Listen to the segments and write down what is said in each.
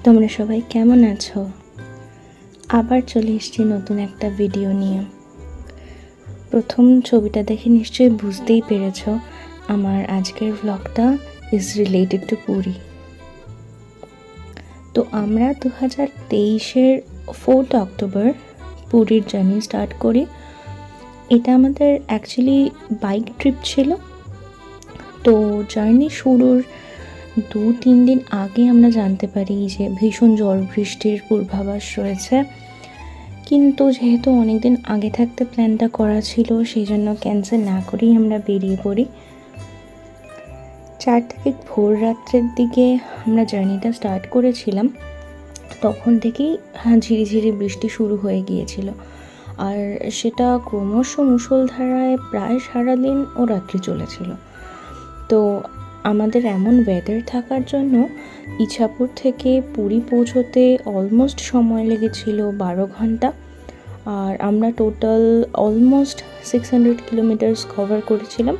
তোমরা সবাই কেমন আছো? আবার চলে এসেছি নতুন একটা ভিডিও নিয়ে। প্রথম ছবিটা দেখে নিশ্চয়ই বুঝতেই পেরেছো আমার আজকের ব্লগটা ইজ রিলেটেড টু পুরী। তো আমরা 2023-এর 4th অক্টোবর পুরীর জার্নি স্টার্ট করি। এটা আমাদের অ্যাকচুয়ালি বাইক ট্রিপ ছিল। তো জার্নি শুরুর 2-3 দিন আগে আমরা জানতে পারি যে ভীষণ ঝড় বৃষ্টির পূর্বাভাস রয়েছে, কিন্তু যেহেতু অনেক দিন আগে থাকতে প্ল্যানটা করা ছিল সেই জন্য ক্যান্সেল না করেই আমরা বেরিয়ে পড়ি। 4 তারিখ ভোর রাত্রের দিকে আমরা জার্নিটা স্টার্ট করেছিলাম। তখন থেকেই ঝিরিঝিরি বৃষ্টি শুরু হয়ে গিয়েছিল, আর সেটা ক্রমশ মুষলধারায় প্রায় সারাদিন ও রাত্রি চলেছিল। তো আমাদের এমন ওয়েদার থাকার জন্য ইছাপুর থেকে পুরী পৌঁছতে অলমোস্ট সময় লেগেছিল 12 ঘন্টা, আর আমরা টোটাল অলমোস্ট 600 কিলোমিটার্স কভার করেছিলাম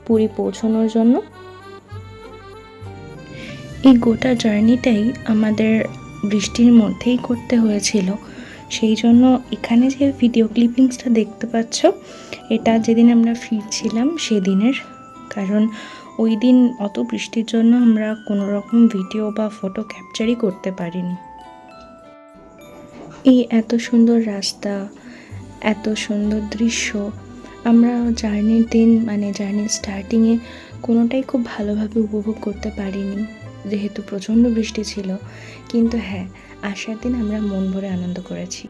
পুরী পৌঁছানোর জন্য। এই গোটা জার্নিটাই আমাদের বৃষ্টির মধ্যেই করতে হয়েছিল, সেই জন্য এখানে যে ভিডিও ক্লিপিংসটা দেখতে পাচ্ছ এটা যেদিন আমরা ফিরছিলাম সেদিনের, কারণ ওই দিন অত বৃষ্টির জন্য আমরা কোনো রকম ভিডিও বা ফটো ক্যাপচারই করতে পারিনি। এই এত সুন্দর রাস্তা, এত সুন্দর দৃশ্য আমরা জার্নির দিন জার্নির স্টার্টিংয়ে কোনোটাই খুব ভালোভাবে উপভোগ করতে পারিনি, যেহেতু প্রচণ্ড বৃষ্টি ছিল। কিন্তু হ্যাঁ, আসার দিন আমরা মন ভরে আনন্দ করেছি।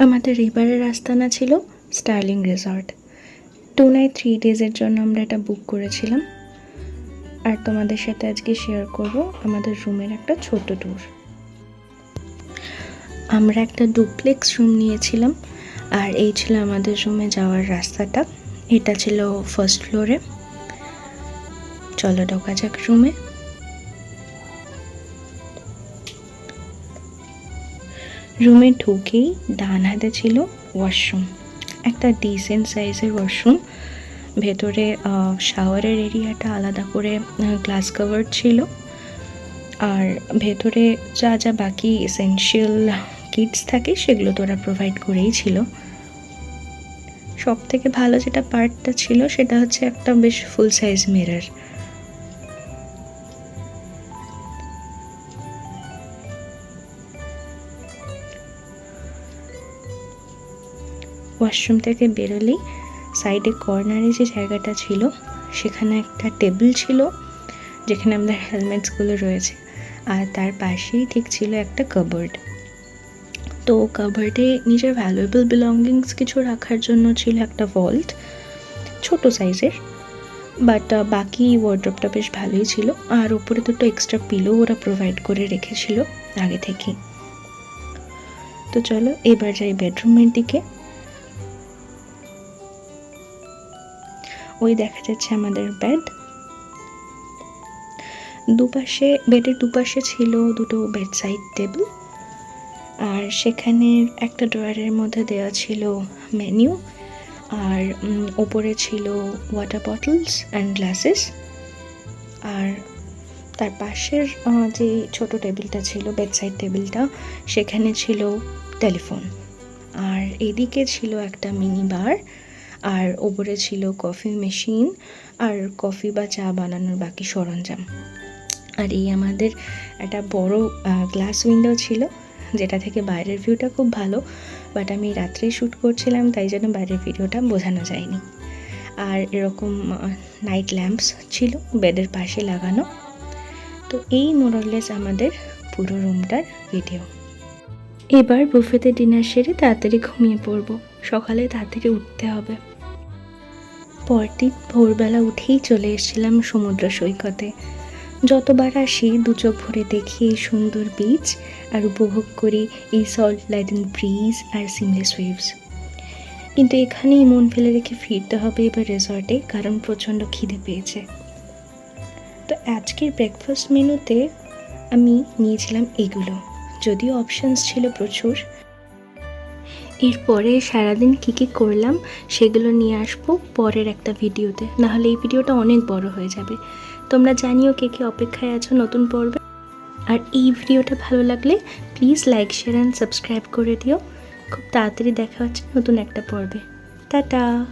আমাদের এবারের আস্তানা ছিল স্টার্লিং রিসর্ট। 2 নাইট 3 ডেজের জন্য আমরা এটা বুক করেছিলাম, আর তোমাদের সাথে আজকে শেয়ার করব আমাদের রুমের একটা ছোট ট্যুর। আমরা একটা ডুপ্লেক্স রুম নিয়েছিলাম, আর এই ছিল আমাদের রুমে যাওয়ার রাস্তাটা। এটা ছিল ফার্স্ট ফ্লোরে। চলো ঢোকা যাক রুমে। রুমে ঢুকেই ডান হাতে ছিল ওয়াশরুম, একটা ডিসেন্ট সাইজের ওয়াশরুম। ভেতরে শাওয়ারের এরিয়াটা আলাদা করে গ্লাস কভার ছিল, আর ভেতরে যা যা বাকি এসেনশিয়াল কিটস থাকে সেগুলো তো ওরা প্রোভাইড করেই ছিল। সব থেকে ভালো যেটা পার্টটা ছিল সেটা হচ্ছে একটা বেশ ফুল সাইজ মিরর। ওয়াশরুম থেকে বেরোলেই সাইডে কর্নারে যে জায়গাটা ছিল সেখানে একটা টেবিল ছিল যেখানে আমাদের হেলমেটসগুলো রয়েছে, আর তার পাশেই ঠিক ছিল একটা কাবার্ড। তো কাবার্ডে নিজের ভ্যালুয়েবল বিলঙ্গিংস কিছু রাখার জন্য ছিল একটা ভল্ট, ছোট সাইজের, বাট বাকি ওয়ার্ড্রপটা বেশ ভালোই ছিল। আর উপরে দুটো এক্সট্রা পিলো ওরা প্রোভাইড করে রেখেছিল আগে থেকেই। তো চলো এবার যাই বেডরুমের দিকে। ওই দেখা যাচ্ছে আমাদের বেড। বেডের দুপাশে ছিল দুটো বেড সাইড টেবিল, আর সেখানে একটা ড্রয়ারের মধ্যে দেওয়া ছিল মেনু, আর ওপরে ছিল ওয়াটার বটলস অ্যান্ড গ্লাসেস। আর তার পাশের যে ছোট টেবিলটা ছিল, বেড সাইড টেবিলটা, সেখানে ছিল টেলিফোন। আর এদিকে ছিল একটা মিনি বার, আর ওপরে ছিল কফি মেশিন আর কফি বা চা বানানোর বাকি সরঞ্জাম। আর এই আমাদের একটা বড় গ্লাস উইন্ডো ছিল যেটা থেকে বাইরের ভিউটা খুব ভালো, বাট আমি রাত্রেই শ্যুট করছিলাম তাই জন্য বাইরের ভিডিওটা বোঝানো যায়নি। আর এরকম নাইট ল্যাম্পস ছিল বেডের পাশে লাগানো। তো এই মোরলেস আমাদের পুরো রুমটার ভিডিও। এবার বুফেতে ডিনার সেরে তাড়াতাড়ি ঘুমিয়ে পড়বো, সকালে তাড়াতাড়ি উঠতে হবে। পরদিন ভোরবেলা উঠেই চলে এসেছিলাম সমুদ্র সৈকতে। যতবার আসি দু চোখ ভরে দেখি এই সুন্দর বিচ, আর উপভোগ করি এই সল্ট লাইডেন ব্রিজ আর সিমলেস ওয়েভস। কিন্তু এখানেই মন ফেলে রেখে ফিরতে হবে এবার রিসর্টে, কারণ প্রচণ্ড খিদে পেয়েছে। তো আজকের ব্রেকফাস্ট মেনুতে আমি নিয়েছিলাম এগুলো, যদিও অপশানস ছিল প্রচুর। এরপরে সারাদিন কী কী করলাম সেগুলো নিয়ে আসবো পরের একটা ভিডিওতে, নাহলে এই ভিডিওটা অনেক বড় হয়ে যাবে। তোমরা জানিও কে কে অপেক্ষায় আছো নতুন পর্বে। আর এই ভিডিওটা ভালো লাগলে please like share and subscribe করে দিও। খুব তাড়াতাড়ি দেখা হচ্ছে নতুন একটা পর্বে। টাটা।